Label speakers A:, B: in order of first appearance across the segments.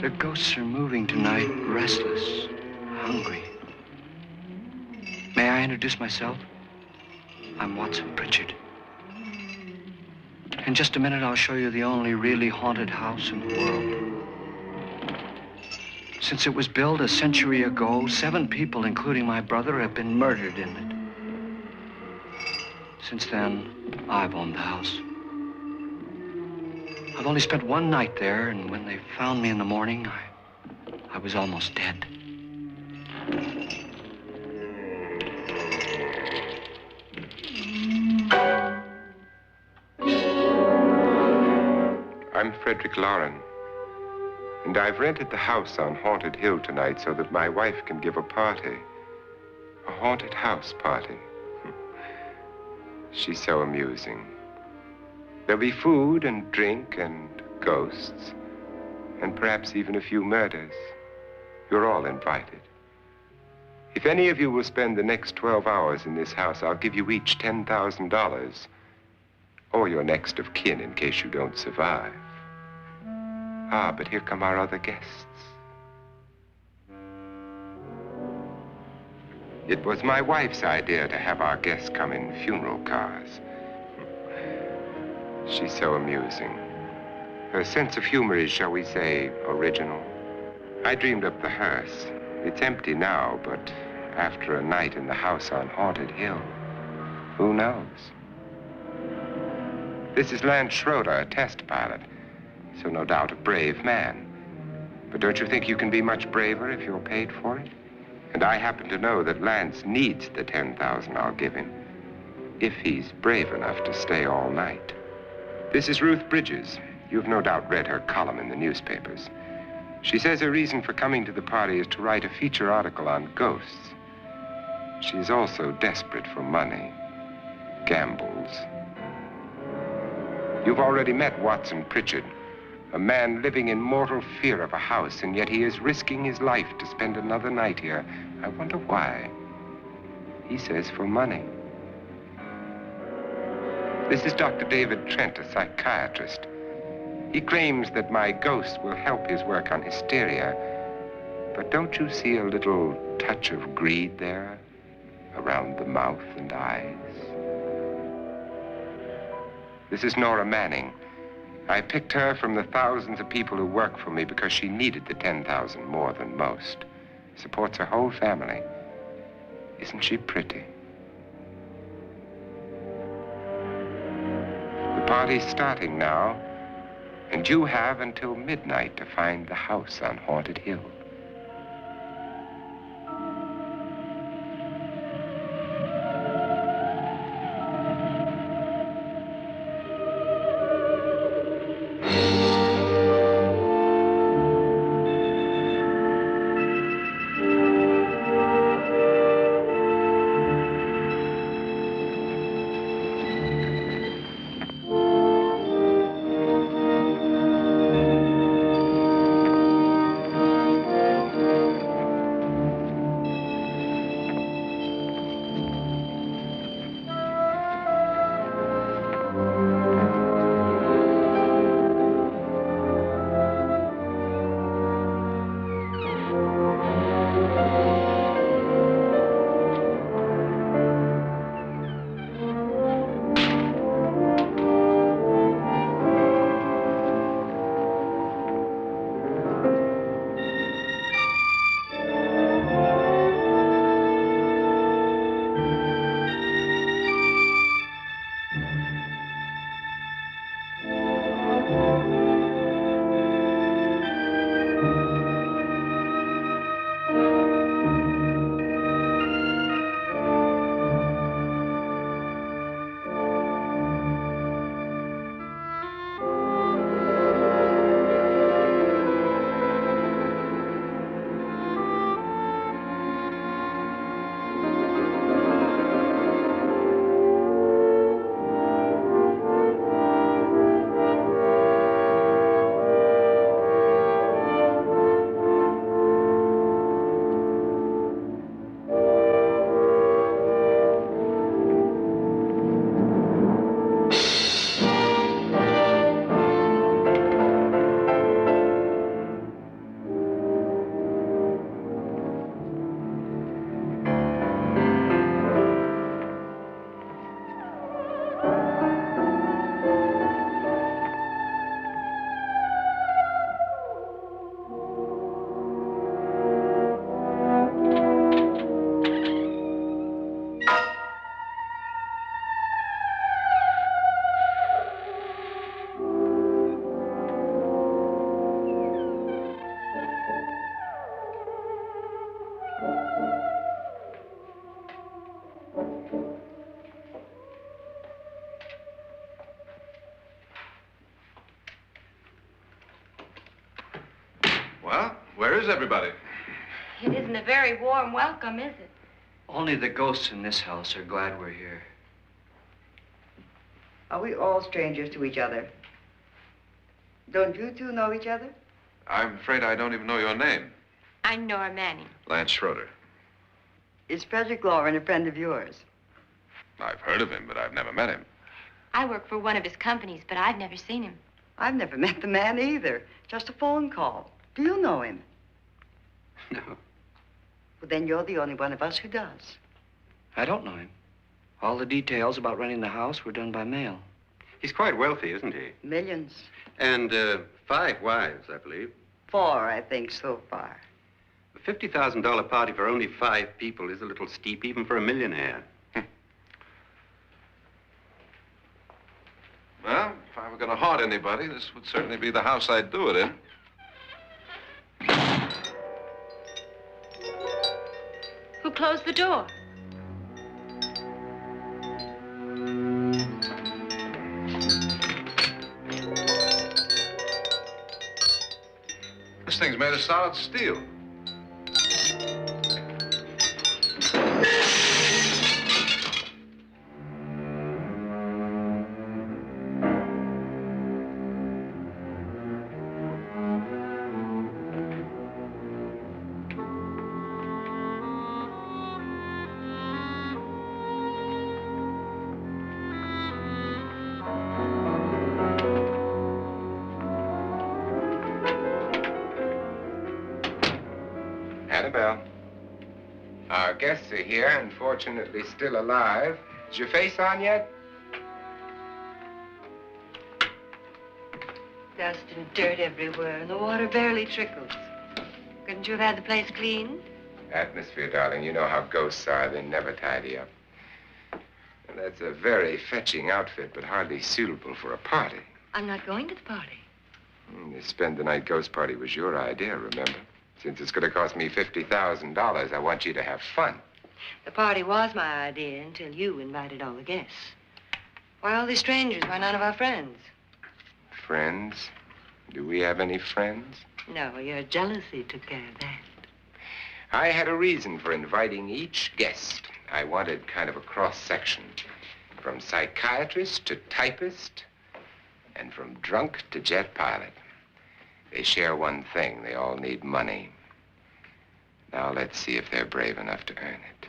A: The ghosts are moving tonight, restless, hungry. May I introduce myself? I'm Watson Pritchard. In just a minute, I'll show you the only really haunted house in the world. Since it was built a century ago, 7 people, including my brother, have been murdered in it. Since then, I've owned the house. I've only spent one night there, and when they found me in the morning, I was almost dead.
B: I'm Frederick Loren, and I've rented the house on Haunted Hill tonight so that my wife can give a party. A haunted house party. She's so amusing. There'll be food and drink and ghosts, and perhaps even a few murders. You're all invited. If any of you will spend the next 12 hours in this house, I'll give you each $10,000, or your next of kin in case you don't survive. Ah, but here come our other guests. It was my wife's idea to have our guests come in funeral cars. She's so amusing. Her sense of humor is, shall we say, original. I dreamed up the hearse. It's empty now, but after a night in the house on Haunted Hill, who knows? This is Lance Schroeder, a test pilot, so no doubt a brave man. But don't you think you can be much braver if you're paid for it? And I happen to know that Lance needs the $10,000 I'll give him, if he's brave enough to stay all night. This is Ruth Bridges. You've no doubt read her column in the newspapers. She says her reason for coming to the party is to write a feature article on ghosts. She's also desperate for money, gambles. You've already met Watson Pritchard, a man living in mortal fear of a house, and yet he is risking his life to spend another night here. I wonder why. He says for money. This is Dr. David Trent, a psychiatrist. He claims that my ghost will help his work on hysteria. But don't you see a little touch of greed there around the mouth and eyes? This is Nora Manning. I picked her from the thousands of people who work for me because she needed the $10,000 more than most. Supports her whole family. Isn't she pretty? The party's starting now, and you have until midnight to find the house on Haunted Hill.
C: Well, where is everybody?
D: It isn't a very warm welcome, is it?
A: Only the ghosts in this house are glad we're here.
E: Are we all strangers to each other? Don't you two know each other?
C: I'm afraid I don't even know your name.
D: I'm Nora Manning.
C: Lance Schroeder.
E: Is Frederick Loren a friend of yours?
C: I've heard of him, but I've never met him.
D: I work for one of his companies, but I've never seen him.
E: I've never met the man either. Just a phone call. Do you know him?
A: No,
E: Well, then you're the only one of us who does.
A: I don't know him. All the details about running the house were done by mail.
F: He's quite wealthy, isn't he?
E: Millions.
F: And 5 wives, I believe.
E: 4, I think, so far.
F: A $50,000 party for only 5 people is a little steep, even for a millionaire.
C: Well, if I were going to haunt anybody, this would certainly be the house I'd do it in.
D: Who closed the door?
C: This thing's made of solid steel.
B: Annabelle, our guests are here, unfortunately still alive. Is your face on yet?
E: Dust and dirt everywhere, and the water barely trickles. Couldn't you have had the place cleaned?
B: Atmosphere, darling. You know how ghosts are. They never tidy up. And that's a very fetching outfit, but hardly suitable for a party.
E: I'm not going to the party.
B: The spend-the-night ghost party was your idea, remember? Since it's going to cost me $50,000, I want you to have fun.
E: The party was my idea until you invited all the guests. Why all these strangers? Why none of our friends?
B: Friends? Do we have any friends?
E: No, your jealousy took care of that.
B: I had a reason for inviting each guest. I wanted kind of a cross-section. From psychiatrist to typist, and from drunk to jet pilot. They share one thing. They all need money. Now let's see if they're brave enough to earn it.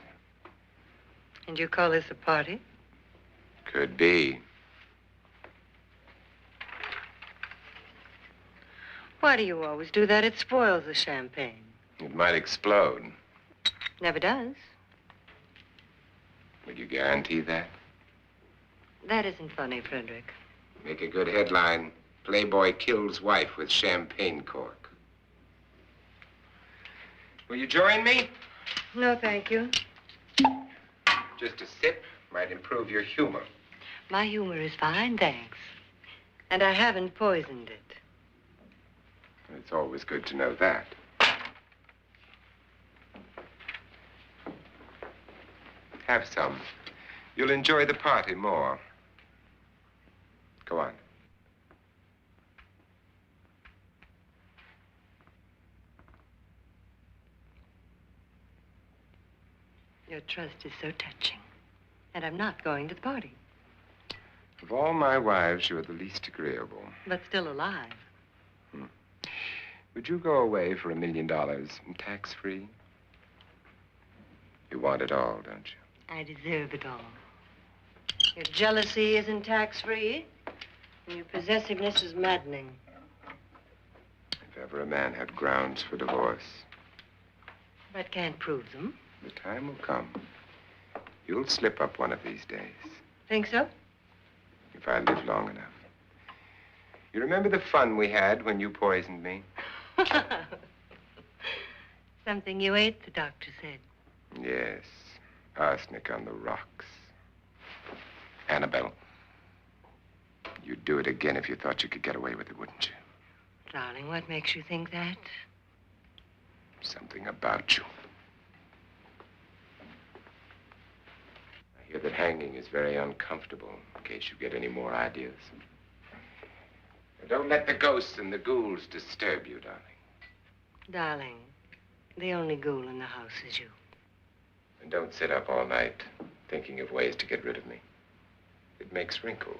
E: And you call this a party?
B: Could be.
E: Why do you always do that? It spoils the champagne.
B: It might explode.
E: Never does.
B: Would you guarantee that?
E: That isn't funny, Frederick.
B: Make a good headline. Playboy kills wife with champagne cork. Will you join me?
E: No, thank you.
B: Just a sip might improve your humor.
E: My humor is fine, thanks. And I haven't poisoned it.
B: It's always good to know that. Have some. You'll enjoy the party more. Go on.
E: Your trust is so touching. And I'm not going to the party.
B: Of all my wives, you're the least agreeable.
E: But still alive.
B: Would you go away for $1 million and tax-free? You want it all, don't you?
E: I deserve it all. Your jealousy isn't tax-free, and your possessiveness is maddening.
B: If ever a man had grounds for divorce.
E: But can't prove them.
B: The time will come. You'll slip up one of these days.
E: Think so?
B: If I live long enough. You remember the fun we had when you poisoned me?
E: Something you ate, the doctor said.
B: Yes. Arsenic on the rocks. Annabelle, you'd do it again if you thought you could get away with it, wouldn't you?
E: Darling, what makes you think that?
B: Something about you. I hear that hanging is very uncomfortable, in case you get any more ideas. Don't let the ghosts and the ghouls disturb you, darling.
E: Darling, the only ghoul in the house is you.
B: And don't sit up all night thinking of ways to get rid of me. It makes wrinkles.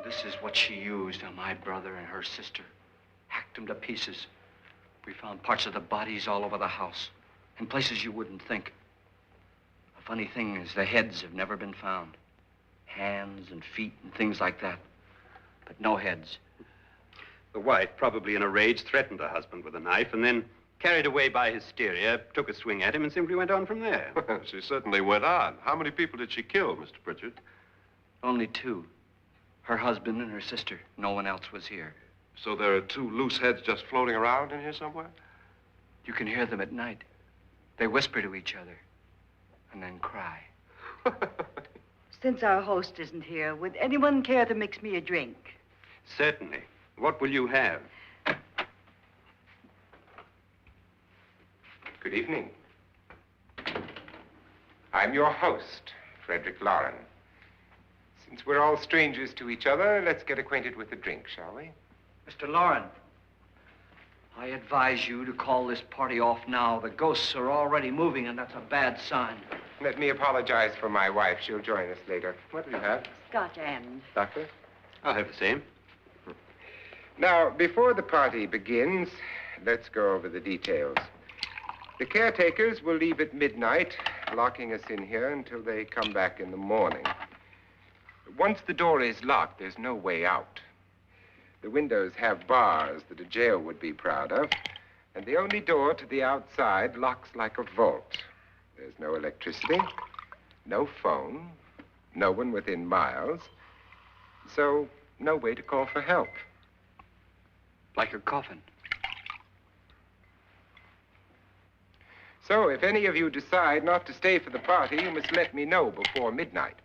A: This is what she used on my brother and her sister. Hacked them to pieces. We found parts of the bodies all over the house, in places you wouldn't think. The funny thing is the heads have never been found. Hands and feet and things like that. But no heads.
F: The wife, probably in a rage, threatened her husband with a knife and then, carried away by hysteria, took a swing at him and simply went on from there.
C: She certainly went on. How many people did she kill, Mr. Pritchard?
A: Only two. Her husband and her sister. No one else was here.
C: So there are two loose heads just floating around in here somewhere?
A: You can hear them at night. They whisper to each other and then cry.
G: Since our host isn't here, would anyone care to mix me a drink?
F: Certainly. What will you have?
B: Good evening. I'm your host, Frederick Loren. Since we're all strangers to each other, let's get acquainted with a drink, shall we?
A: Mr. Loren, I advise you to call this party off now. The ghosts are already moving, and that's a bad sign.
B: Let me apologize for my wife. She'll join us later. What do you have?
G: Scotch and.
B: Doctor?
F: I'll have the same.
B: Now, before the party begins, let's go over the details. The caretakers will leave at midnight, locking us in here until they come back in the morning. Once the door is locked, there's no way out. The windows have bars that a jail would be proud of, and the only door to the outside locks like a vault. There's no electricity, no phone, no one within miles, so no way to call for help.
A: Like a coffin.
B: So if any of you decide not to stay for the party, you must let me know before midnight.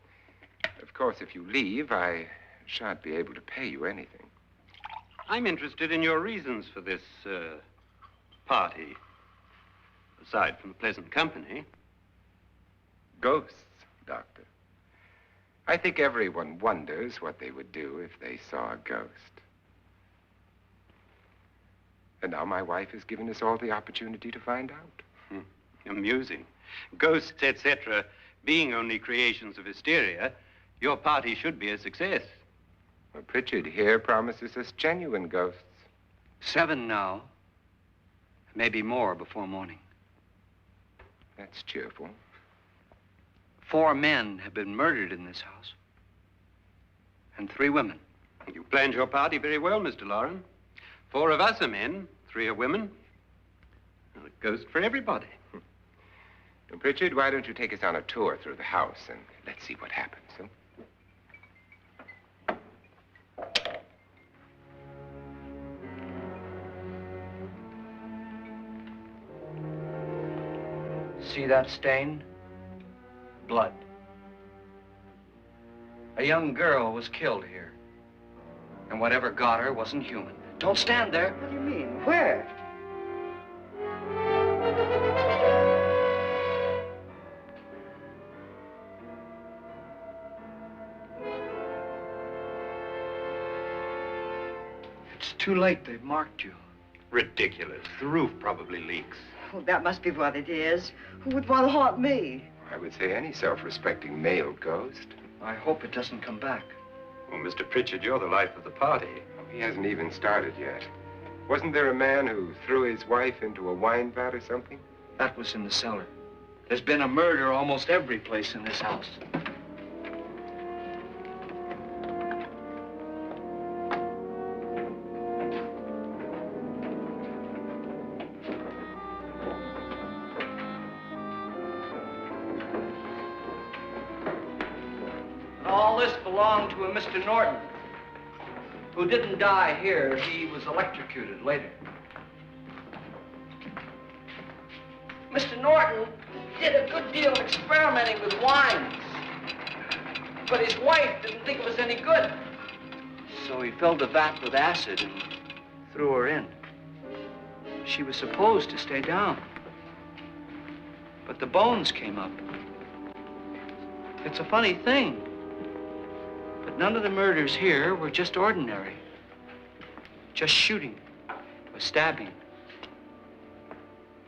B: Of course, if you leave, I shan't be able to pay you anything.
F: I'm interested in your reasons for this, party. Aside from the pleasant company.
B: Ghosts, Doctor. I think everyone wonders what they would do if they saw a ghost. And now my wife has given us all the opportunity to find out.
F: Amusing. Ghosts, etc., being only creations of hysteria, your party should be a success.
B: Well, Pritchard here promises us genuine ghosts.
A: 7 now. Maybe more before morning.
B: That's cheerful.
A: 4 men have been murdered in this house. And 3 women.
F: You planned your party very well, Mr. Loren. 4 of us are men, 3 are women. And a ghost for everybody.
B: Well, Pritchard, why don't you take us on a tour through the house and let's see what happens, huh?
A: See that stain? Blood. A young girl was killed here. And whatever got her wasn't human. Don't stand there.
G: What do you mean? Where?
A: It's too late. They've marked you.
F: Ridiculous. The roof probably leaks.
G: Oh, that must be what it is. Who would want to haunt me?
B: I would say any self-respecting male ghost.
A: I hope it doesn't come back.
F: Well, Mr. Pritchard, you're the life of the party.
B: Oh, he hasn't even started yet. Wasn't there a man who threw his wife into a wine vat or something?
A: That was in the cellar. There's been a murder almost every place in this house. All this belonged to a Mr. Norton, who didn't die here. He was electrocuted later. Mr. Norton did a good deal of experimenting with wines, but his wife didn't think it was any good. So he filled the vat with acid and threw her in. She was supposed to stay down. But the bones came up. It's a funny thing. But none of the murders here were just ordinary. Just shooting or stabbing.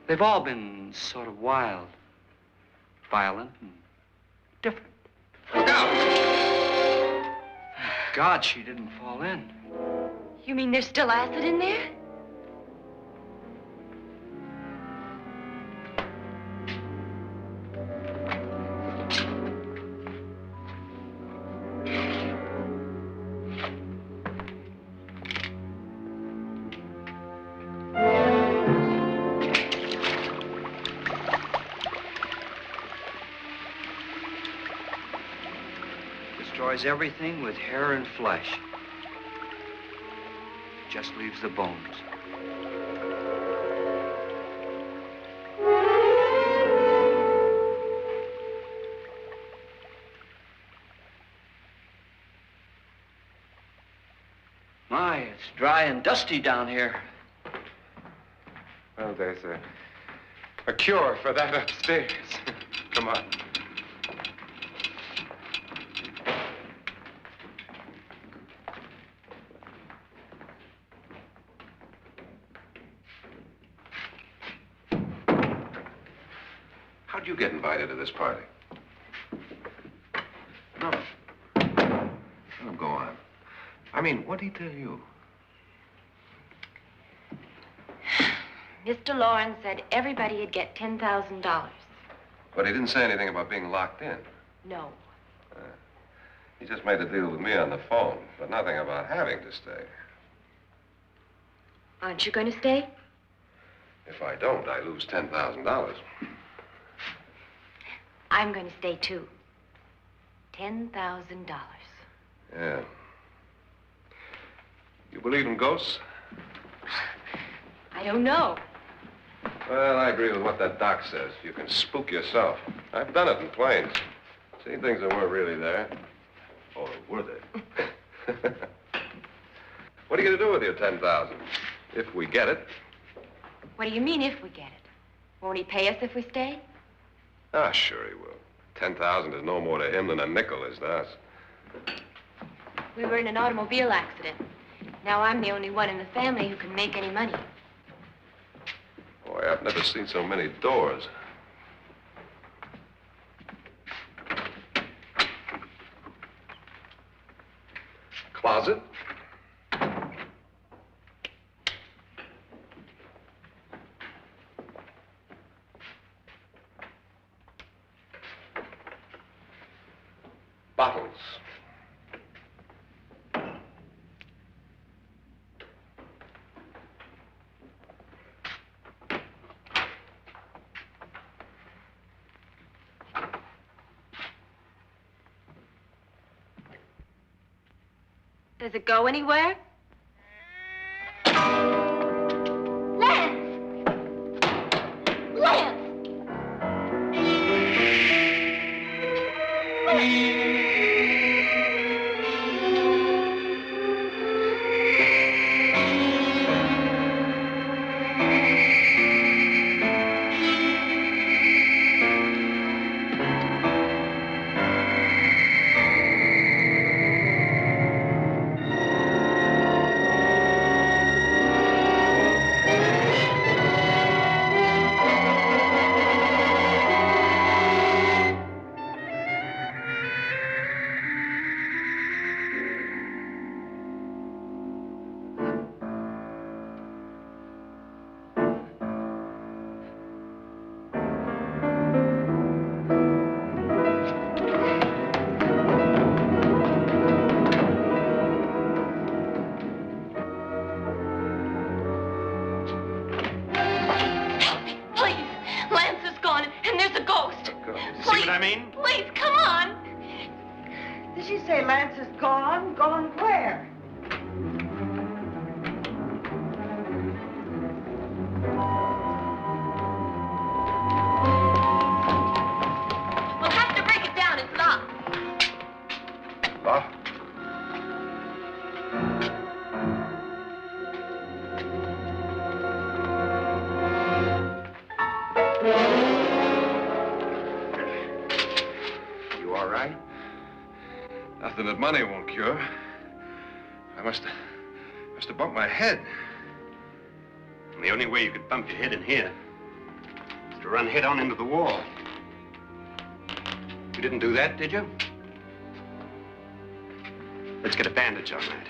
A: They've all been sort of wild, violent, and different.
C: Look out!
A: Thank God she didn't fall in.
D: You mean there's still acid in there?
A: Destroys everything with hair and flesh. Just leaves the bones. My, it's dry and dusty down here.
B: Well, there's a cure for that upstairs. Come on.
C: How'd you get invited to this party? No. Oh, go on. I mean, what'd he tell you?
D: Mr. Loren said everybody'd get $10,000.
C: But he didn't say anything about being locked in.
D: No.
C: He just made a deal with me on the phone, but nothing about having to stay.
D: Aren't you going to stay?
C: If I don't, I lose $10,000.
D: I'm going to stay, too. $10,000.
C: Yeah. You believe in ghosts?
D: I don't know.
C: Well, I agree with what that doc says. You can spook yourself. I've done it in planes. Seen things that weren't really there. Or were they? What are you going to do with your $10,000? If we get it.
D: What do you mean, if we get it? Won't he pay us if we stay?
C: Ah, sure he will. 10,000 is no more to him than a nickel is to us.
D: We were in an automobile accident. Now I'm the only one in the family who can make any money.
C: Boy, I've never seen so many doors. Closet. Bottles.
D: Does it go anywhere? Lance! Lance!
G: Lance is gone? Gone where?
D: We'll have to break it down. It's locked.
C: Locked? something that money won't cure. I must have bumped my head.
F: And the only way you could bump your head in here is to run head on into the wall. You didn't do that, did you? Let's get a bandage on that.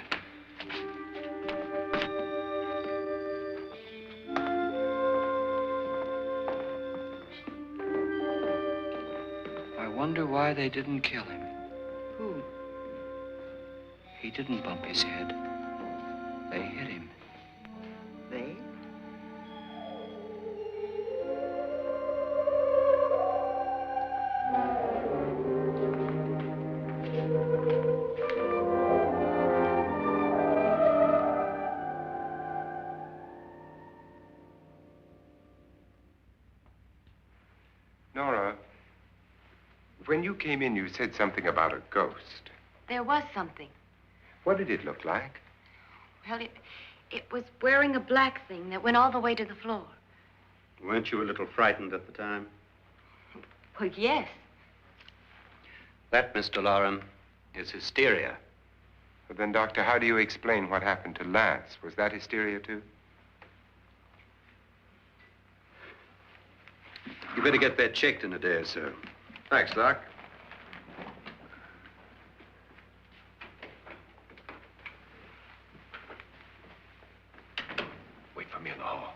A: I wonder why they didn't kill him.
G: Who?
A: He didn't bump his head. They hit him.
G: They?
B: Nora, when you came in, you said something about a ghost.
D: There was something.
B: What did it look like?
D: Well, it was wearing a black thing that went all the way to the floor.
F: Weren't you a little frightened at the time?
D: Well, yes.
F: That, Mr. Loren, is hysteria.
B: Well, then, Doctor, how do you explain what happened to Lance? Was that hysteria, too?
F: You better get that checked in a day or so.
C: Thanks, Doc.
B: Wait for me in the hall.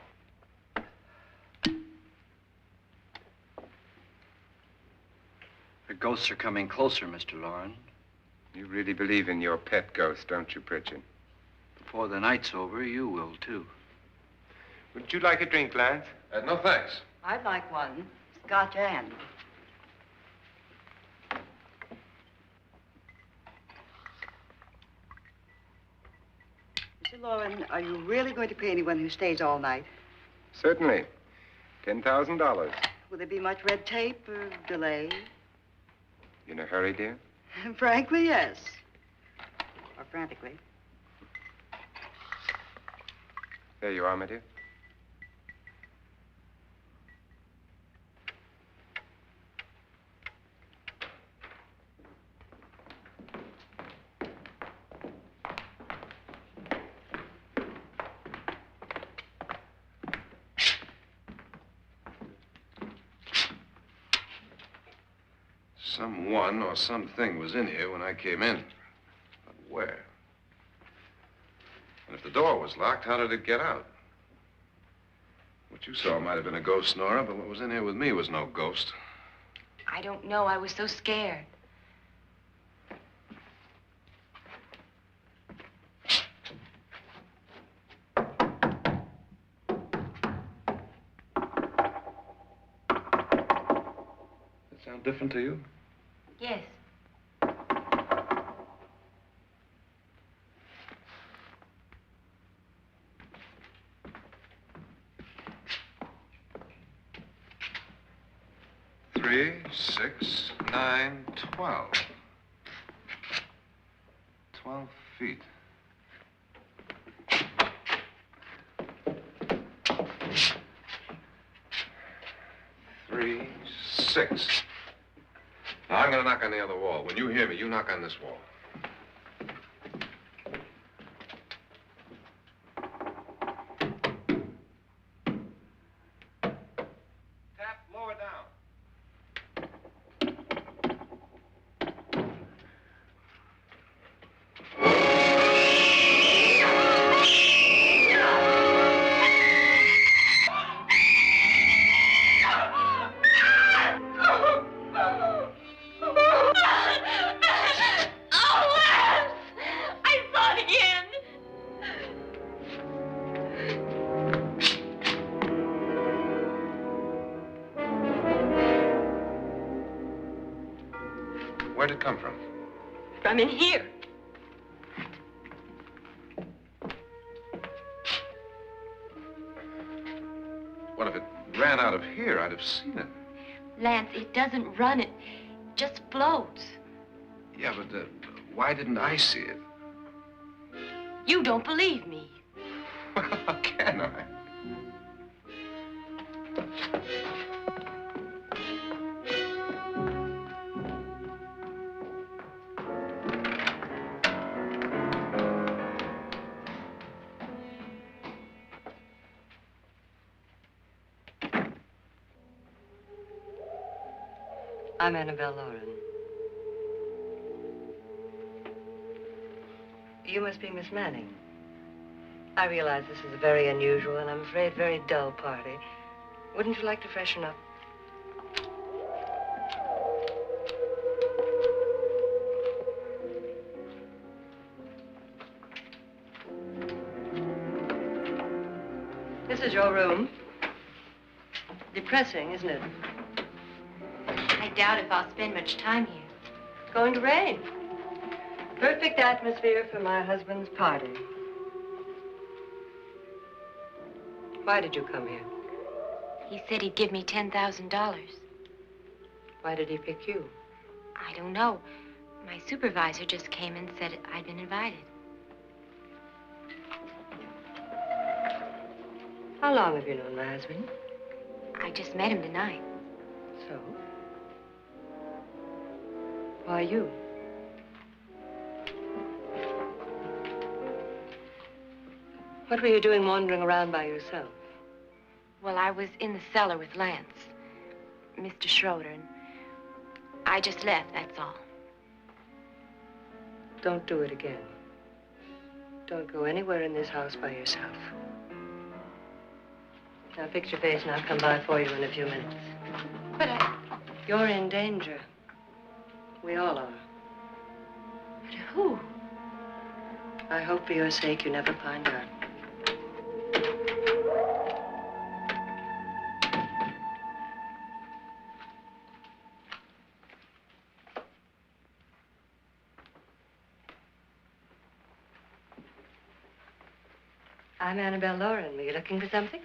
A: The ghosts are coming closer, Mr. Loren.
B: You really believe in your pet ghost, don't you, Pritchard?
A: Before the night's over, you will, too.
B: Would you like a drink, Lance?
C: No, thanks.
G: I'd like one. Scotch and. Mr. Loren, are you really going to pay anyone who stays all night?
B: Certainly. $10,000.
G: Will there be much red tape or delay?
B: You in a hurry, dear?
G: Frankly, yes. Or frantically.
B: There you are, my dear.
C: Someone or something was in here when I came in. But where? And if the door was locked, how did it get out? What you saw might have been a ghost, Nora, but what was in here with me was no ghost.
D: I don't know. I was so scared.
C: That sound different to you?
D: Yes.
C: Three, 6, 9, 12. 12 feet. Three, 6. Now, I'm going to knock on the other wall. When you hear me, you knock on this wall. Tap lower down. Where'd it come from?
D: From in here.
C: What if it ran out of here? I'd have seen it.
D: Lance, it doesn't run. It just floats.
C: Yeah, but why didn't I see it?
D: You don't believe me.
C: Well, how can I?
E: I'm Annabelle Loren. You must be Miss Manning. I realize this is a very unusual and I'm afraid very dull party. Wouldn't you like to freshen up? This is your room. Depressing, isn't it?
D: I doubt if I'll spend much time here.
E: It's going to rain. Perfect atmosphere for my husband's party. Why did you come here?
D: He said he'd give me $10,000.
E: Why did he pick you?
D: I don't know. My supervisor just came and said I'd been invited.
E: How long have you known my husband?
D: I just met him tonight.
E: So? Why you? What were you doing wandering around by yourself?
D: Well, I was in the cellar with Lance, Mr. Schroeder, and I just left, that's all.
E: Don't do it again. Don't go anywhere in this house by yourself. Now fix your face and I'll come by for you in a few minutes.
D: But
E: You're in danger. We all are.
D: But who?
E: I hope for your sake you never find out. I'm Annabelle Loren. Were you looking for something?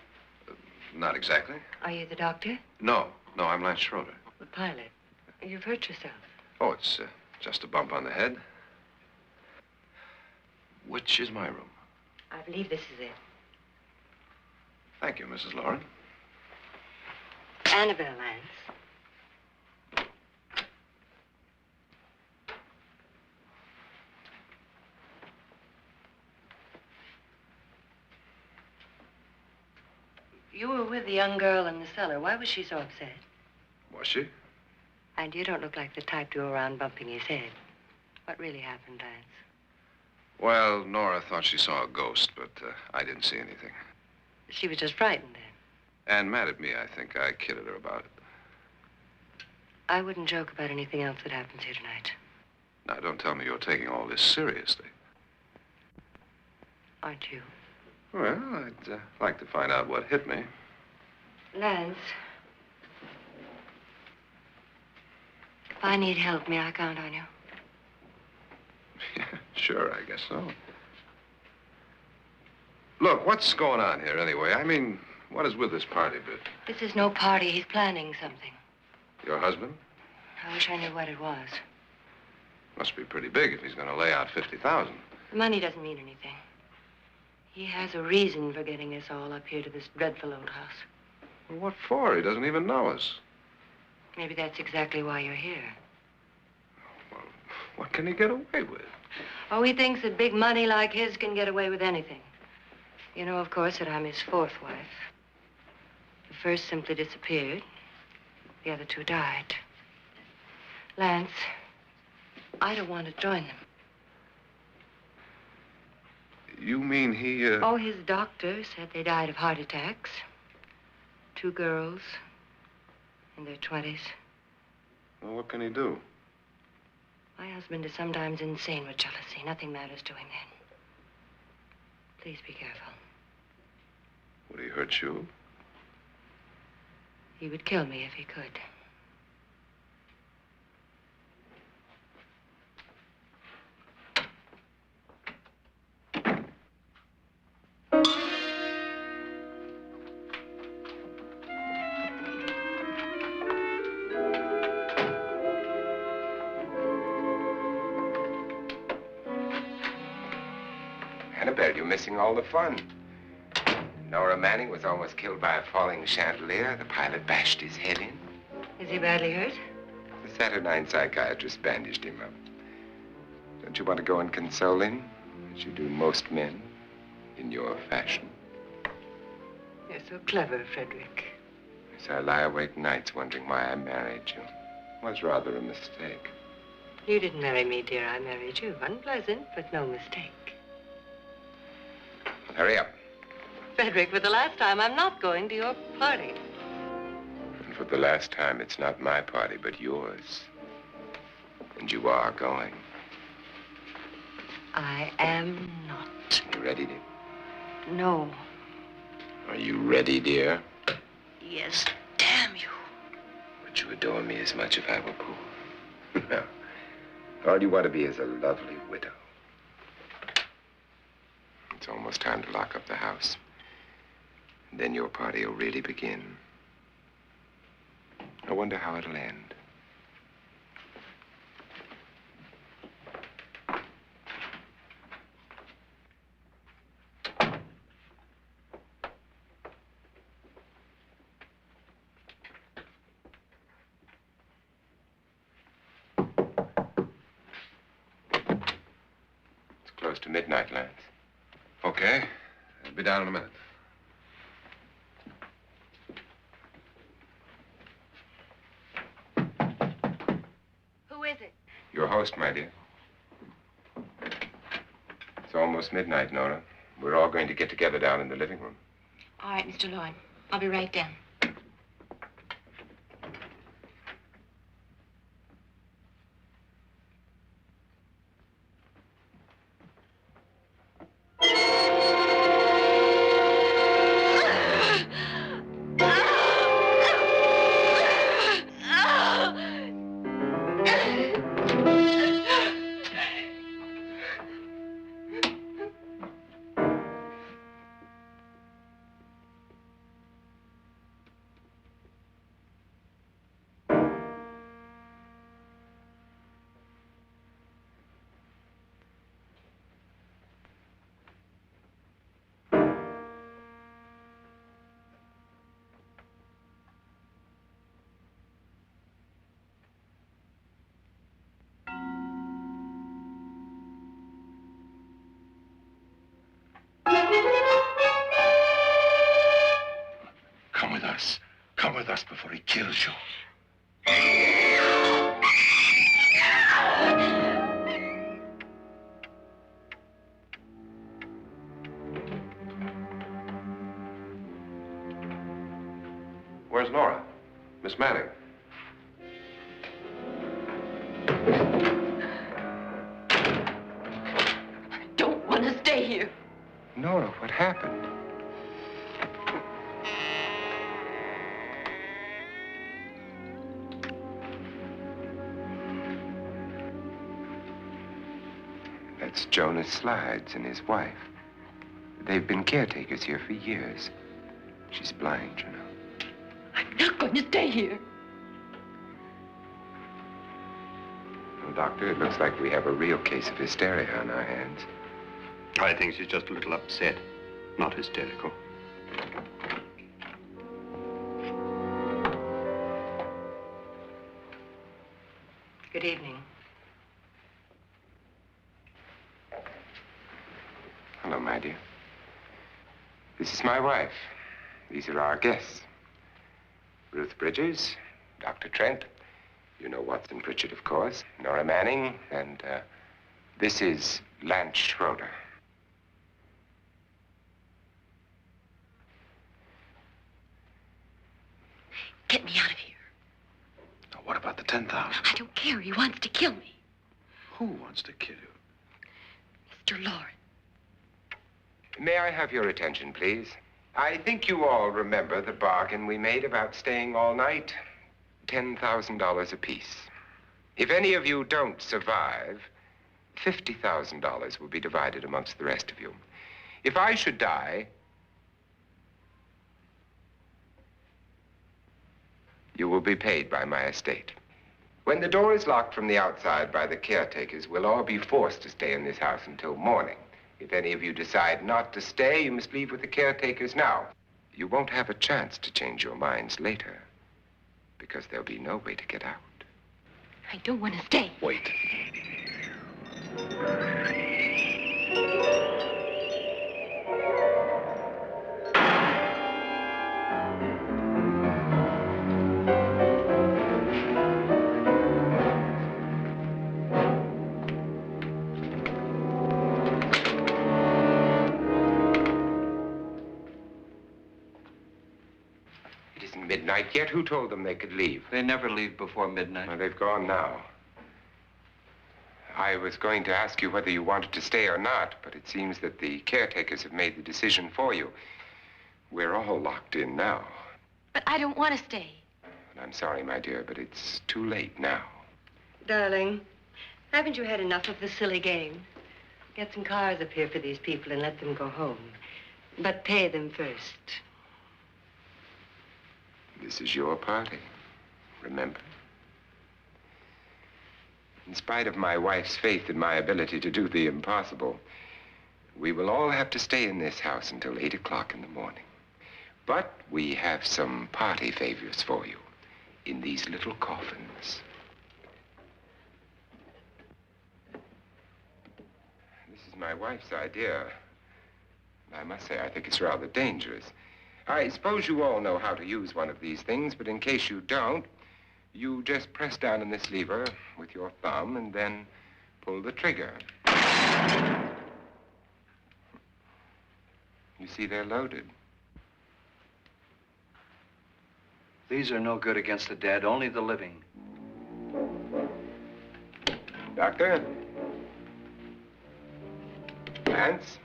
C: Not exactly.
E: Are you the doctor?
C: No, I'm Lance Schroeder.
E: The pilot. You've hurt yourself.
C: Oh, it's just a bump on the head. Which is my room?
E: I believe this is it.
C: Thank you, Mrs. Loren.
E: Annabelle, Lance. You were with the young girl in the cellar. Why was she so upset?
C: Was she?
E: And you don't look like the type to go around bumping his head. What really happened, Lance?
C: Well, Nora thought she saw a ghost, but I didn't see anything.
E: She was just frightened then.
C: And mad at me, I think. I kidded her about it.
E: I wouldn't joke about anything else that happens here tonight.
C: Now, don't tell me you're taking all this seriously.
E: Aren't you?
C: Well, I'd like to find out what hit me.
E: Lance. If I need help, may I count on you?
C: Yeah, sure, I guess so. Look, what's going on here anyway? I mean, what is with this party bit?
E: This is no party. He's planning something.
C: Your husband?
E: I wish I knew what it was.
C: Must be pretty big if he's going to lay out 50,000.
E: The money doesn't mean anything. He has a reason for getting us all up here to this dreadful old house.
C: Well, what for? He doesn't even know us.
E: Maybe that's exactly why you're here.
C: Well, what can he get away with?
E: Oh, he thinks that big money like his can get away with anything. You know, of course, that I'm his fourth wife. The first simply disappeared. The other two died. Lance, I don't want to join them.
C: You mean he,
E: Oh, his doctor said they died of heart attacks. 2 girls in their 20s.
C: Well, what can he do?
E: My husband is sometimes insane with jealousy. Nothing matters to him then. Please be careful.
C: Would he hurt you?
E: He would kill me if he could.
B: Annabelle, you're missing all the fun. Nora Manning was almost killed by a falling chandelier. The pilot bashed his head in.
E: Is he badly hurt?
B: The Saturnine psychiatrist bandaged him up. Don't you want to go and console him, as you do most men, in your fashion?
E: You're so clever, Frederick.
B: Yes, I lie awake nights wondering why I married you. was rather a mistake.
E: You didn't marry me, dear. I married you. Unpleasant, but no mistake.
B: Hurry up.
E: Frederick, for the last time, I'm not going to your party.
B: And for the last time, it's not my party, but yours. And you are going.
E: I am not.
B: You ready, dear?
E: No.
B: Are you ready, dear?
E: Yes, damn you.
B: Would you adore me as much if I were poor? No. All you want to be is a lovely widow. It's almost time to lock up the house. And then your party will really begin. I wonder how it'll end. Close to midnight, Lance.
C: Okay. I'll be down in a minute.
D: Who is it?
B: Your host, my dear. It's almost midnight, Nora. We're all going to get together down in the living room.
D: All right, Mr. Loren. I'll be right down.
C: Come with us before he kills you. Where's Nora? Miss Manning.
D: I don't want to stay here.
B: Nora, what happened? That's Jonas Slides and his wife. They've been caretakers here for years. She's blind, you know.
D: I'm not going to stay here.
B: Well, Doctor, it looks like we have a real case of hysteria on our hands.
F: I think she's just a little upset, not hysterical.
E: Good evening.
B: Hello, my dear. This is my wife. These are our guests. Ruth Bridges, Dr. Trent. You know Watson Pritchard, of course. Nora Manning, and this is Lance Schroeder.
D: Get me out of here.
C: Now, what about the 10,000?
D: I don't care. He wants to kill me.
C: Who wants to kill you?
D: Mr. Loren.
B: May I have your attention, please? I think you all remember the bargain we made about staying all night. $10,000 apiece. If any of you don't survive, $50,000 will be divided amongst the rest of you. If I should die, you will be paid by my estate. When the door is locked from the outside by the caretakers, we'll all be forced to stay in this house until morning. If any of you decide not to stay, you must leave with the caretakers now. You won't have a chance to change your minds later, because there'll be no way to get out.
D: I don't want to stay.
C: Wait.
B: isn't midnight yet. Who told them they could leave?
A: They never leave before midnight.
B: Well, they've gone now. I was going to ask you whether you wanted to stay or not, but it seems that the caretakers have made the decision for you. We're all locked in now.
D: But I don't want to stay.
B: And I'm sorry, my dear, but it's too late now.
E: Darling, haven't you had enough of the silly game? Get some cars up here for these people and let them go home. But pay them first.
B: This is your party, remember? In spite of my wife's faith in my ability to do the impossible, we will all have to stay in this house until 8 o'clock in the morning. But we have some party favors for you in these little coffins. This is my wife's idea. I must say, I think it's rather dangerous. I suppose you all know how to use one of these things, but in case you don't, you just press down on this lever with your thumb and then pull the trigger. You see, they're loaded.
A: These are no good against the dead, only the living.
B: Doctor? Lance?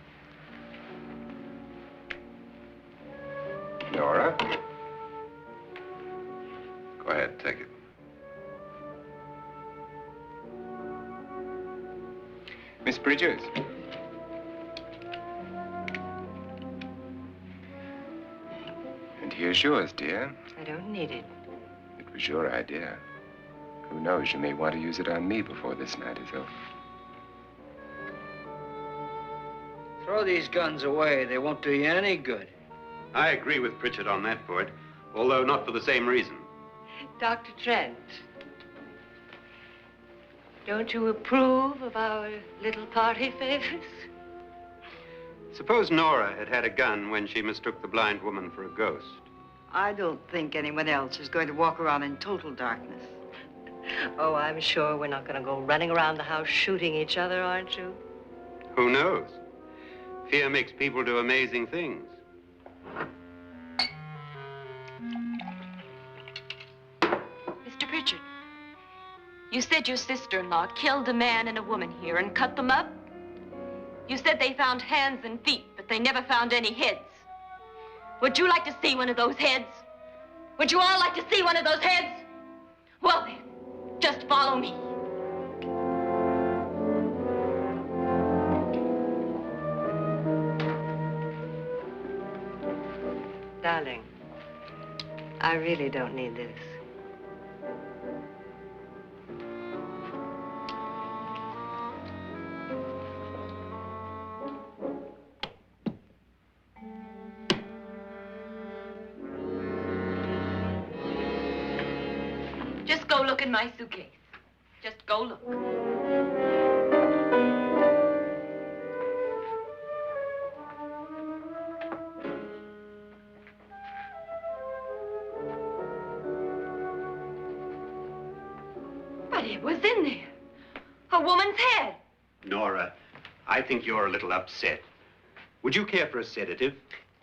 B: Nora?
C: Go ahead, take it.
B: Miss Bridges? And here's yours, dear.
E: I don't need it.
B: It was your idea. Who knows, you may want to use it on me before this night is over.
A: Throw these guns away. They won't do you any good.
F: I agree with Pritchard on that point, although not for the same reason.
E: Dr. Trent, don't you approve of our little party favors?
F: Suppose Nora had had a gun when she mistook the blind woman for a ghost.
G: I don't think anyone else is going to walk around in total darkness.
E: Oh, I'm sure we're not going to go running around the house shooting each other, aren't you?
F: Who knows? Fear makes people do amazing things.
D: Mr. Pritchard, you said your sister-in-law killed a man and a woman here and cut them up? You said they found hands and feet, but they never found any heads. Would you like to see one of those heads? Would you all like to see one of those heads? Well then, just follow me.
E: Darling, I really don't need this.
D: Just go look in my suitcase. Just go look. But it was in there. A woman's head.
F: Nora, I think you're a little upset. Would you care for a sedative?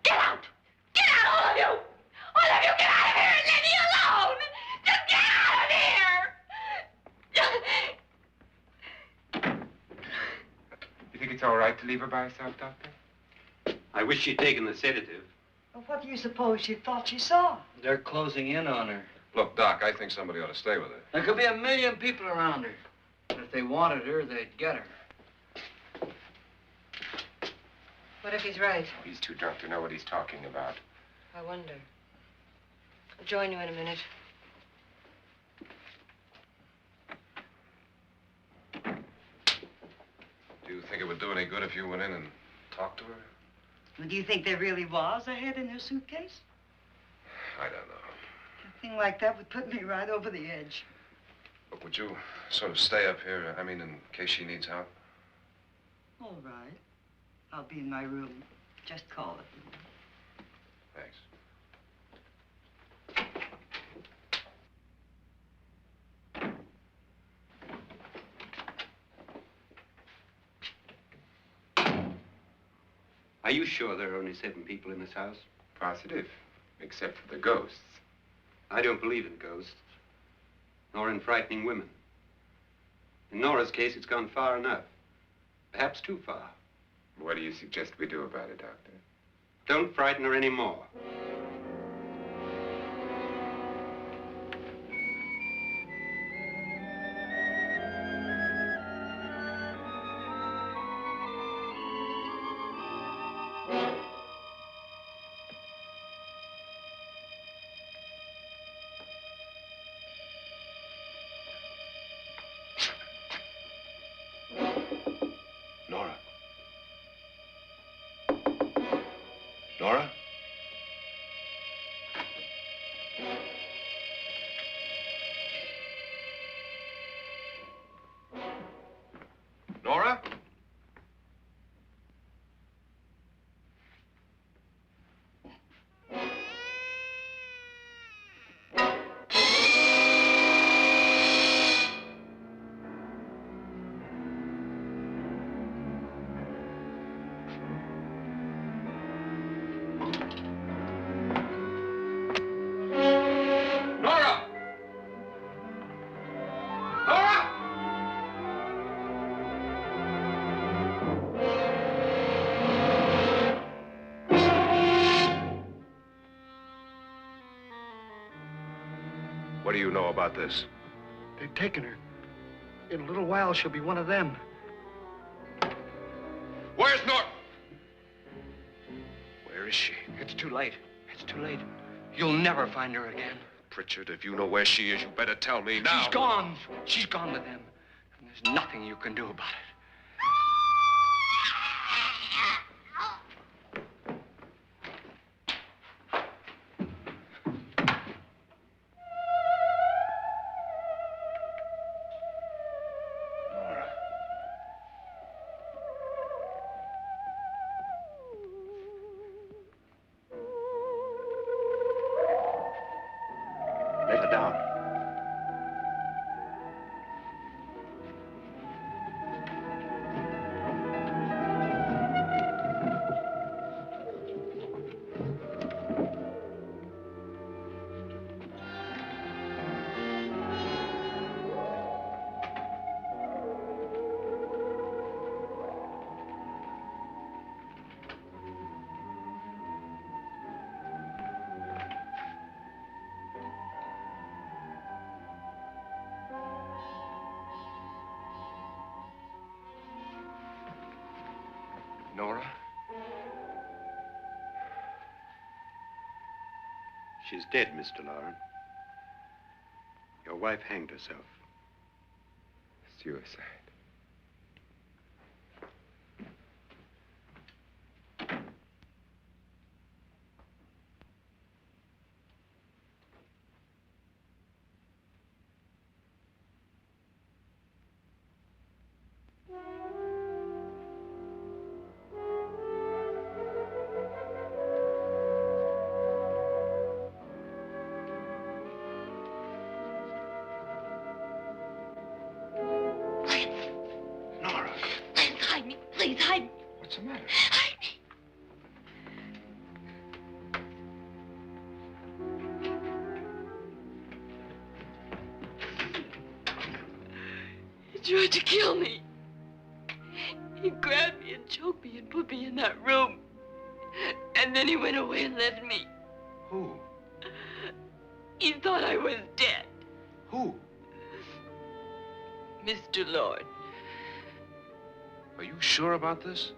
D: Get out! Get out, all of you! All of you, get out of here and leave me alone! Just get out of here!
B: You think it's all right to leave her by herself, Doctor?
F: I wish she'd taken the sedative.
G: Well, what do you suppose she thought she saw?
A: They're closing in on her.
C: Look, Doc, I think somebody ought to stay with her.
A: There could be 1 million people around her. And if they wanted her, they'd get her.
E: What if he's right?
B: He's too drunk to know what he's talking about.
E: I wonder. I'll join you in a minute.
C: Do you think it would do any good if you went in and talked to her?
G: Well, do you think there really was a head in her suitcase?
C: I don't know.
G: A thing like that would put me right over the edge.
C: But would you sort of stay up here, I mean, in case she needs help?
G: All right. I'll be in my room. Just call it.
C: Thanks.
F: Are you sure there are only 7 people in this house?
B: Positive, except for the ghosts.
F: I don't believe in ghosts, nor in frightening women. In Nora's case, it's gone far enough. Perhaps too far.
B: What do you suggest we do about it, Doctor?
F: Don't frighten her anymore.
C: Nora? Nora? Nora? What do you know about this?
H: They've taken her. In a little while, she'll be one of them.
C: Where's Nora? Where is she?
A: It's too late. It's too late. You'll never find her again.
C: Pritchard, if you know where she is, you better tell me now.
A: She's gone. She's gone with them. And there's nothing you can do about it.
F: Let her down.
C: Nora?
F: She's dead, Mr. Loren. Your wife hanged herself.
B: Suicide.
D: Please, hide me.
B: What's the matter?
D: Hide me. He tried to kill me. He grabbed me and choked me and put me in that room. And then he went away and left me.
C: Who?
D: He thought I was dead.
C: Who?
D: Mr. Loren.
C: Are you sure about this?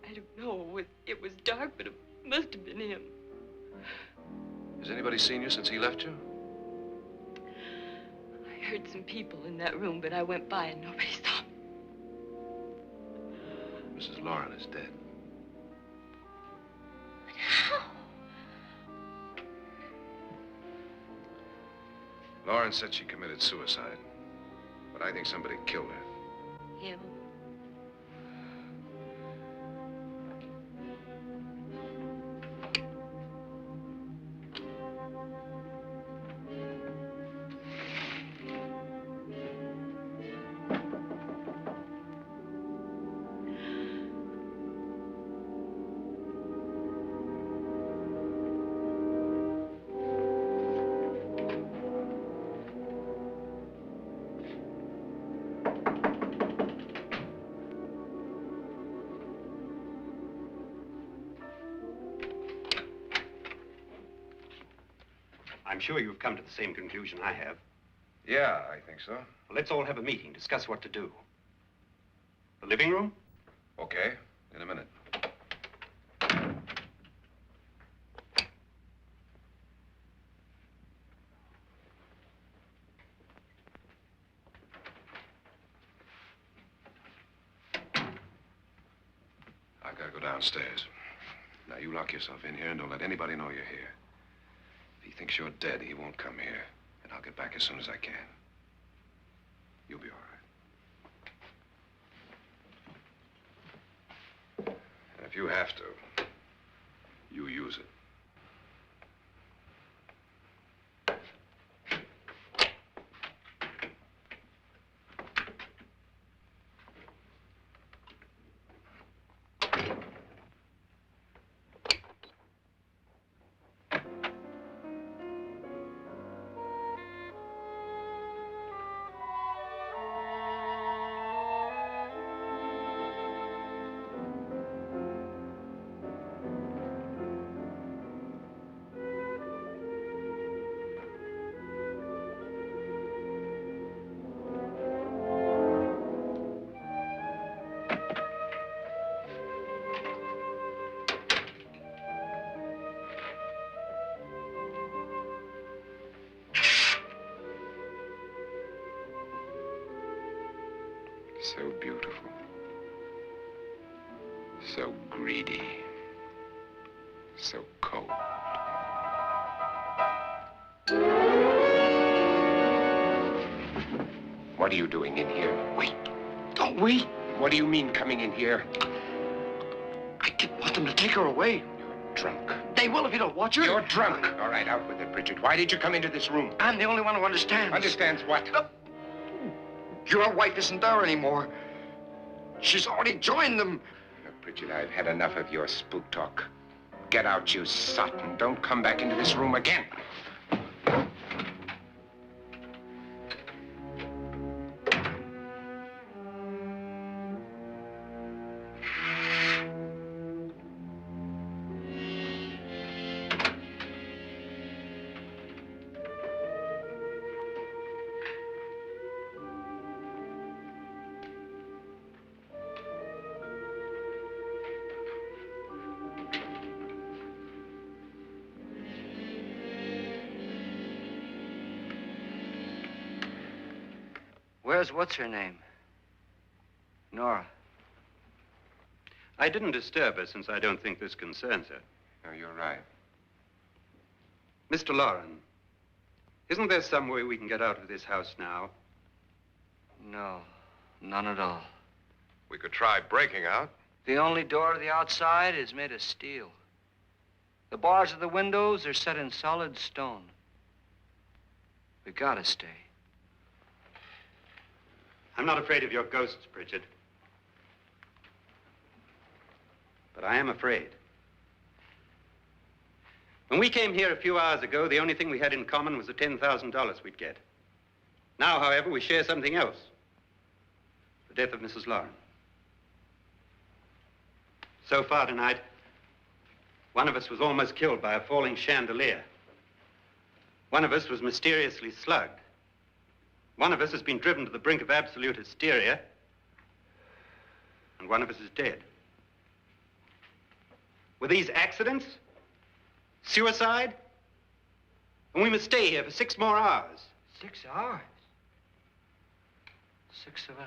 D: I don't know. It was dark, but it must have been him.
C: Has anybody seen you since he left you?
D: I heard some people in that room, but I went by and nobody saw me.
C: Mrs. Loren is dead.
D: But how?
C: Loren said she committed suicide, but I think somebody killed her.
D: Him.
F: I'm sure you've come to the same conclusion I have.
C: Yeah, I think so.
F: Well, let's all have a meeting, discuss what to do. The living room?
C: Okay, in a minute. I've got to go downstairs. Now, you lock yourself in here and don't let anybody know you're here. If he thinks you're dead, he won't come here. And I'll get back as soon as I can. You'll be all right. And if you have to, you use it. So beautiful. So greedy. So cold. What are you doing in here?
H: Wait. Don't wait.
B: What do you mean coming in here?
H: I didn't want them to take her away.
B: You're drunk.
H: They will if you don't watch her.
B: You're drunk. All right, out with it, Pritchard. Why did you come into this room?
H: I'm the only one who understands.
B: Understands what?
H: Your wife isn't there anymore. She's already joined them.
B: Look, Pritchard, I've had enough of your spook talk. Get out, you sot, and don't come back into this room again.
A: Where's what's-her-name? Nora.
F: I didn't disturb her since I don't think this concerns her.
B: No, you're right.
F: Mr. Loren, isn't there some way we can get out of this house now?
A: No, none at all.
C: We could try breaking out.
A: The only door to the outside is made of steel. The bars of the windows are set in solid stone. We gotta stay.
F: I'm not afraid of your ghosts, Pritchard. But I am afraid. When we came here a few hours ago, the only thing we had in common was the $10,000 we'd get. Now, however, we share something else. The death of Mrs. Loren. So far tonight, one of us was almost killed by a falling chandelier. One of us was mysteriously slugged. One of us has been driven to the brink of absolute hysteria, and one of us is dead. Were these accidents? Suicide? And we must stay here for 6 more hours.
A: 6 hours? 6 of us.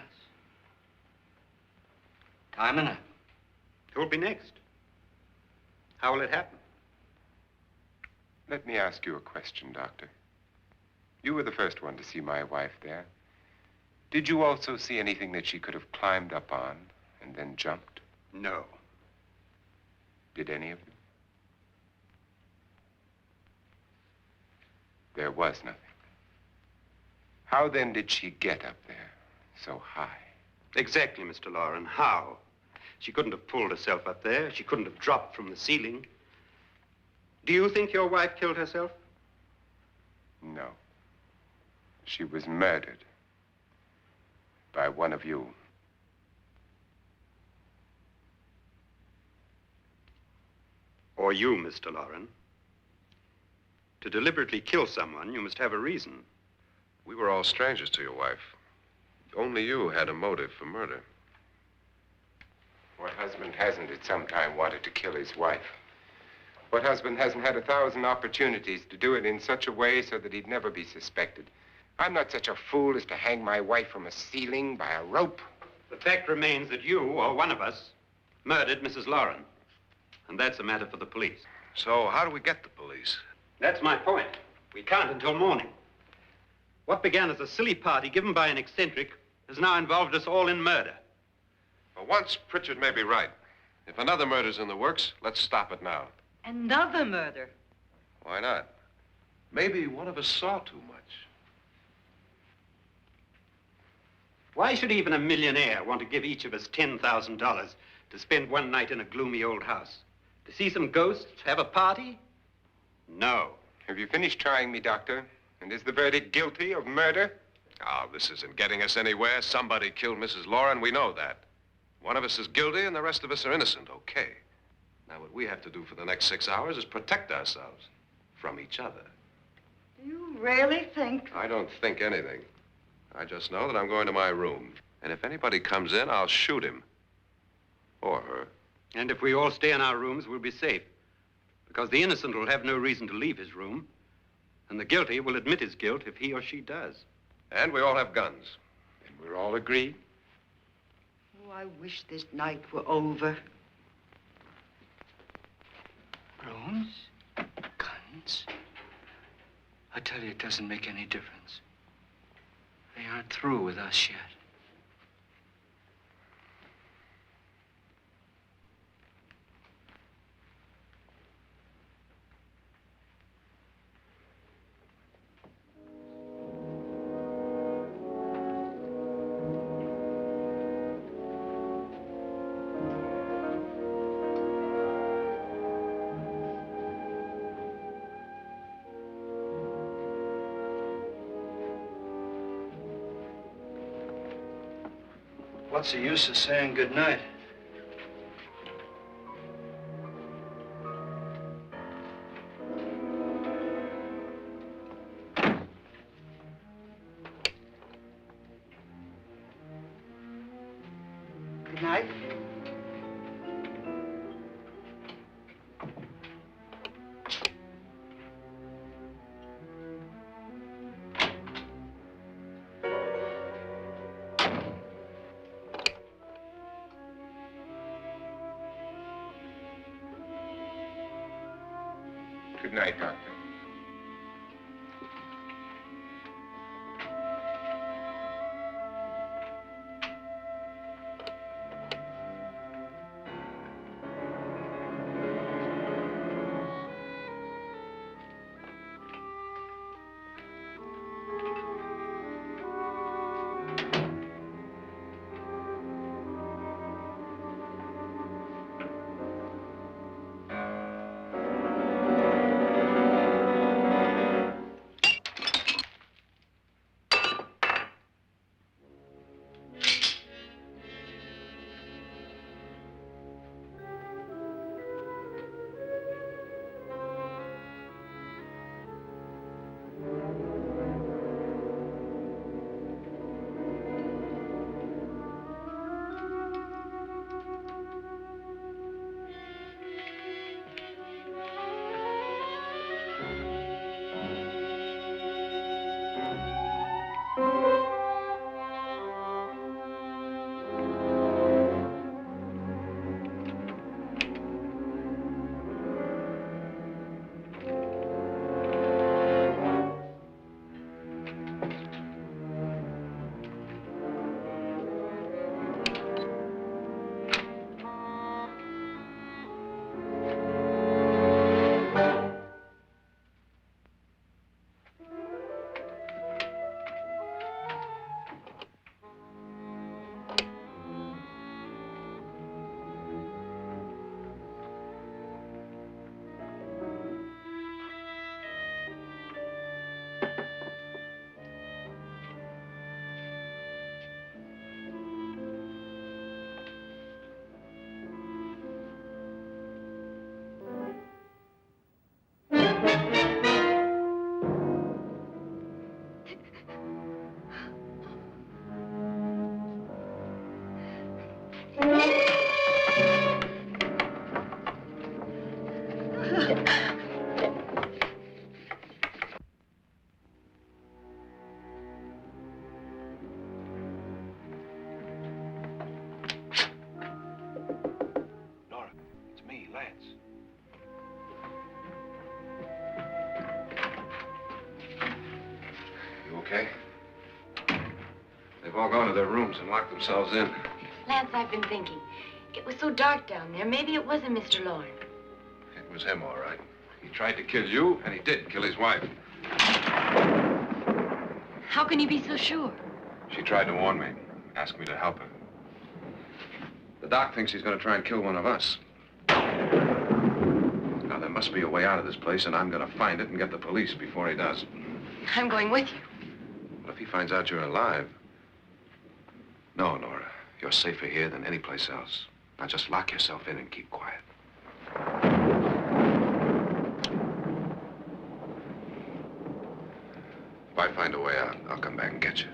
A: Time enough.
F: Who'll be next? How will it happen?
B: Let me ask you a question, Doctor. You were the first one to see my wife there. Did you also see anything that she could have climbed up on and then jumped?
F: No.
B: Did any of you? There was nothing. How then did she get up there so high?
F: Exactly, Mr. Loren. How? She couldn't have pulled herself up there. She couldn't have dropped from the ceiling. Do you think your wife killed herself?
B: No. She was murdered by one of you.
F: Or you, Mr. Loren. To deliberately kill someone, you must have a reason.
C: We were all strangers to your wife. Only you had a motive for murder.
B: What husband hasn't at some time wanted to kill his wife? What husband hasn't had 1,000 opportunities to do it in such a way so that he'd never be suspected? I'm not such a fool as to hang my wife from a ceiling by a rope.
F: The fact remains that you, or one of us, murdered Mrs. Loren. And that's a matter for the police.
C: So how do we get the police?
F: That's my point. We can't until morning. What began as a silly party given by an eccentric has now involved us all in murder.
C: For once, Pritchard may be right. If another murder's in the works, let's stop it now.
G: Another murder?
C: Why not? Maybe one of us saw too much.
F: Why should even a millionaire want to give each of us $10,000 to spend one night in a gloomy old house? To see some ghosts, have a party? No.
B: Have you finished trying me, Doctor? And is the verdict guilty of murder?
C: Oh, this isn't getting us anywhere. Somebody killed Mrs. Loren. We know that. One of us is guilty and the rest of us are innocent, okay. Now, what we have to do for the next 6 hours is protect ourselves from each other.
G: Do you really think?
C: I don't think anything. I just know that I'm going to my room. And if anybody comes in, I'll shoot him. Or her.
F: And if we all stay in our rooms, we'll be safe. Because the innocent will have no reason to leave his room. And the guilty will admit his guilt if he or she does.
C: And we all have guns.
B: And we're all agreed?
G: Oh, I wish this night were over.
A: Rooms? Guns? I tell you, it doesn't make any difference. They aren't through with us yet. What's the use of saying goodnight?
G: Good night.
B: Good night, Doctor.
C: Nora, it's me, Lance. You okay? They've all gone to their rooms and locked themselves in.
E: Lance, I've been thinking. It was so dark down there. Maybe it wasn't Mr. Loren.
C: It was him, all right. He tried to kill you, and he did kill his wife.
E: How can you be so sure?
C: She tried to warn me, asked me to help her. The doc thinks he's going to try and kill one of us. Now, there must be a way out of this place, and I'm going to find it and get the police before he does.
E: I'm going with you.
C: Well, if he finds out you're alive... No, Nora. You're safer here than any place else. Now, just lock yourself in and keep quiet. If I find a way out, I'll come back and get you.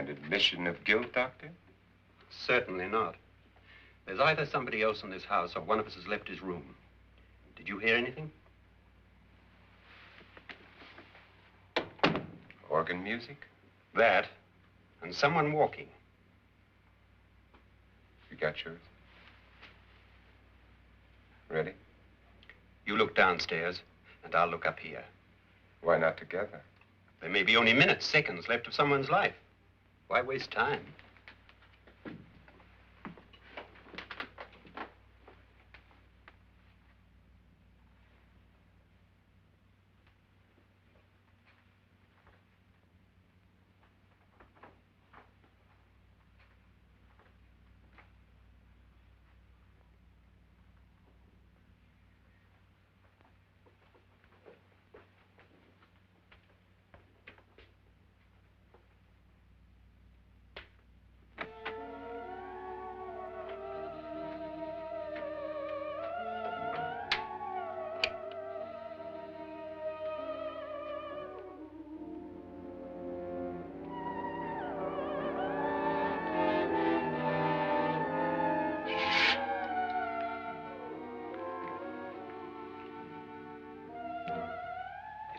B: An admission of guilt, Doctor?
F: Certainly not. There's either somebody else in this house or one of us has left his room. Did you hear anything?
B: Organ music?
F: That, and someone walking.
B: You got yours? Ready?
F: You look downstairs, and I'll look up here.
B: Why not together?
F: There may be only minutes, seconds left of someone's life. Why waste time?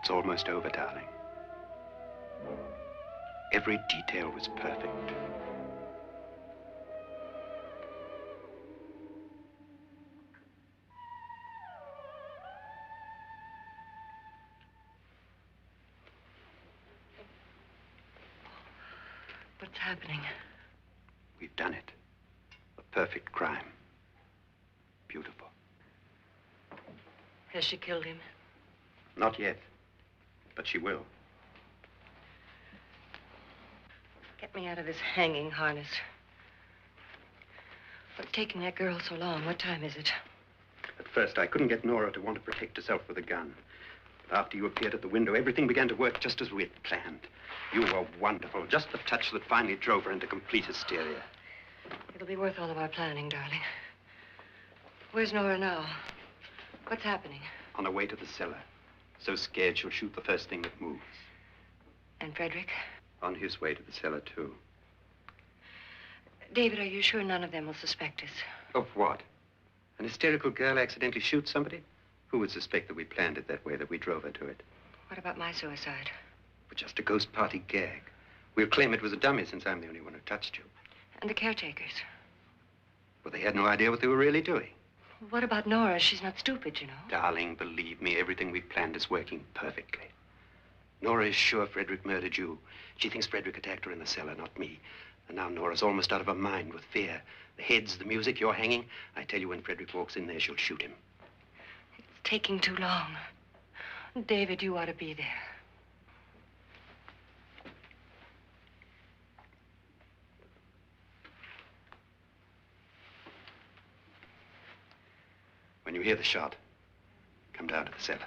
F: It's almost over, darling. Every detail was perfect.
E: What's happening?
F: We've done it. A perfect crime. Beautiful.
E: Has she killed him?
F: Not yet, but she will.
E: Get me out of this hanging harness. What's taking that girl so long? What time is it?
F: At first, I couldn't get Nora to want to protect herself with a gun. But after you appeared at the window, everything began to work just as we had planned. You were wonderful. Just the touch that finally drove her into complete hysteria.
E: It'll be worth all of our planning, darling. Where's Nora now? What's happening?
F: On her way to the cellar. So scared she'll shoot the first thing that moves.
E: And Frederick?
F: On his way to the cellar, too.
E: David, are you sure none of them will suspect us?
F: Of what? An hysterical girl accidentally shoots somebody? Who would suspect that we planned it that way, that we drove her to it?
E: What about my suicide?
F: But just a ghost party gag. We'll claim it was a dummy since I'm the only one who touched you.
E: And the caretakers?
F: Well, they had no idea what they were really doing.
E: What about Nora? She's not stupid, you know.
F: Darling, believe me, everything we planned is working perfectly. Nora is sure Frederick murdered you. She thinks Frederick attacked her in the cellar, not me. And now Nora's almost out of her mind with fear. The heads, the music, you're hanging. I tell you, when Frederick walks in there, she'll shoot him.
E: It's taking too long. David, you ought to be there.
F: When you hear the shot, come down to the cellar.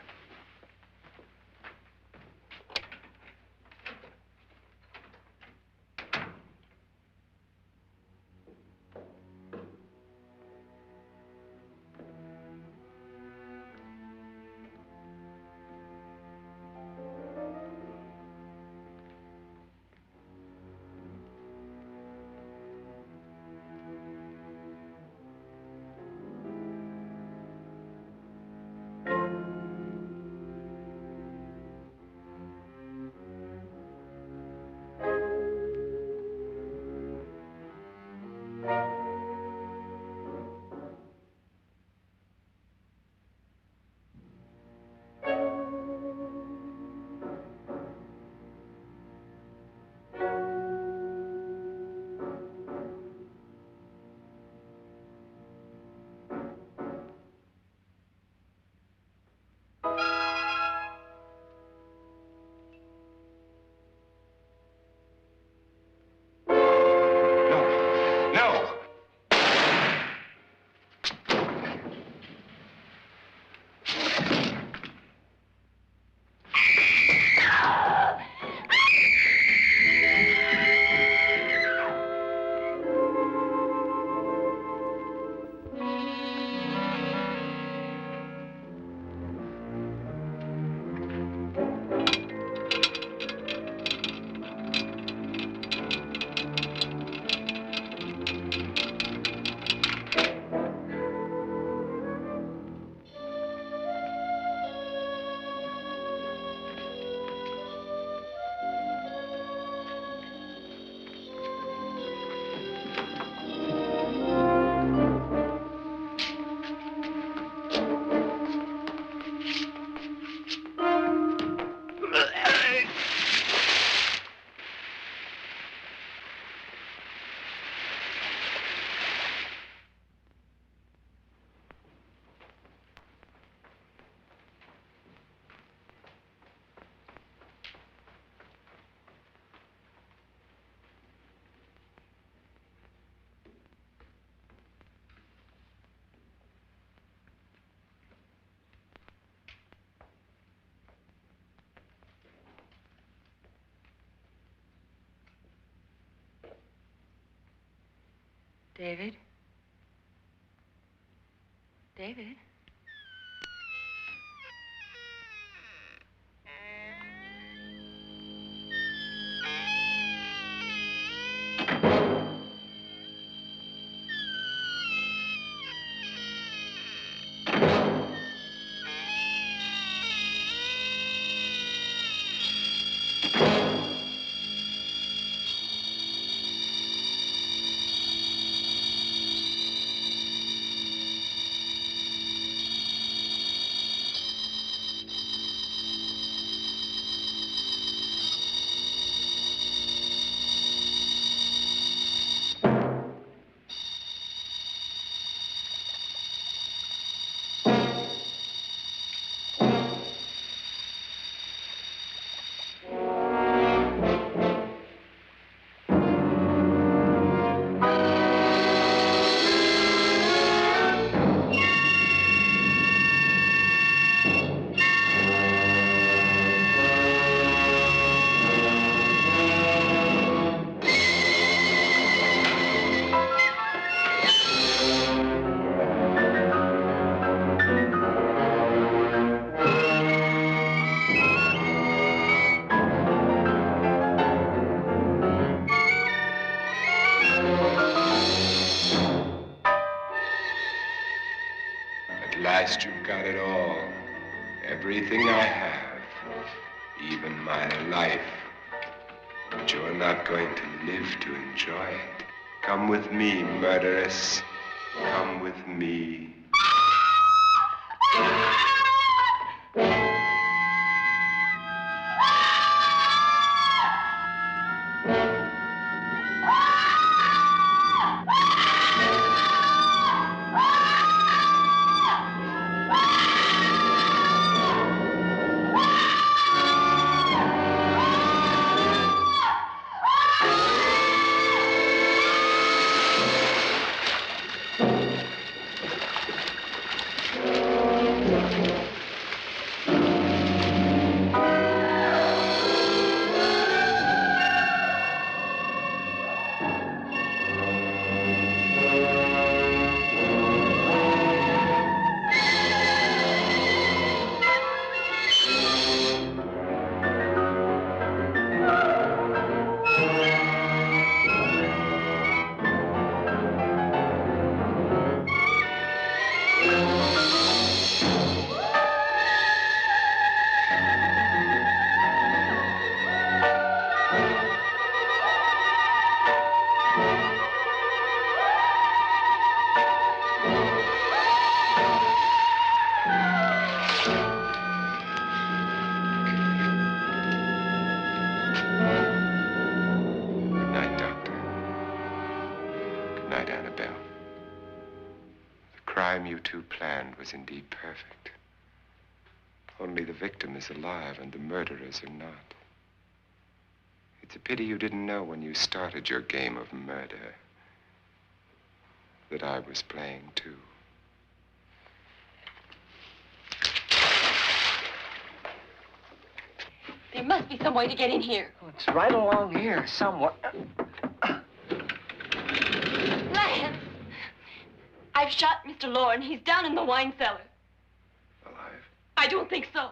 E: David? David?
B: You've got it all. Everything I have. Even my life. But you're not going to live to enjoy it. Come with me, murderess. Come with me. You two planned was indeed perfect. Only the victim is alive and the murderers are not. It's a pity you didn't know when you started your game of murder that I was playing too.
D: There must be some way to get in here.
A: Oh, it's right along here somewhere.
D: Lance! I've shot Mr. Loren. He's down in the wine cellar.
C: Alive?
D: I don't think so.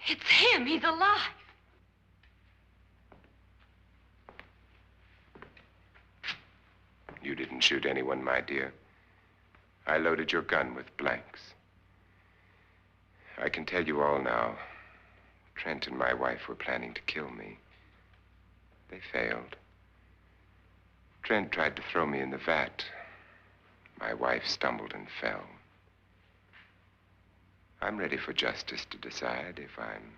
D: It's him. He's alive.
B: You didn't shoot anyone, my dear. I loaded your gun with blanks. I can tell you all now. Trent and my wife were planning to kill me. They failed. Trent tried to throw me in the vat. My wife stumbled and fell. I'm ready for justice to decide if I'm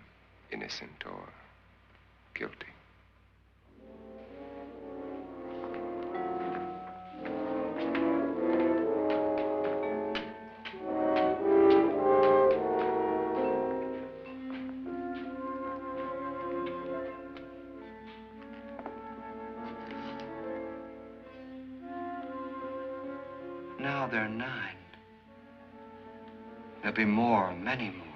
B: innocent or guilty.
A: Now they're 9. There'll be more, many more.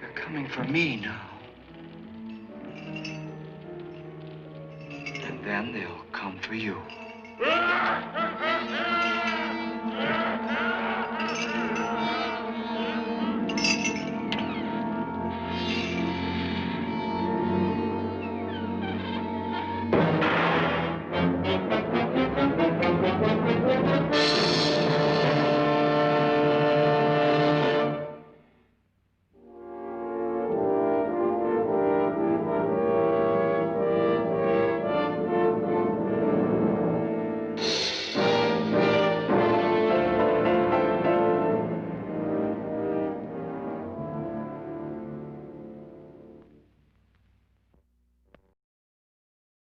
A: They're coming for me now. And then they'll come for you.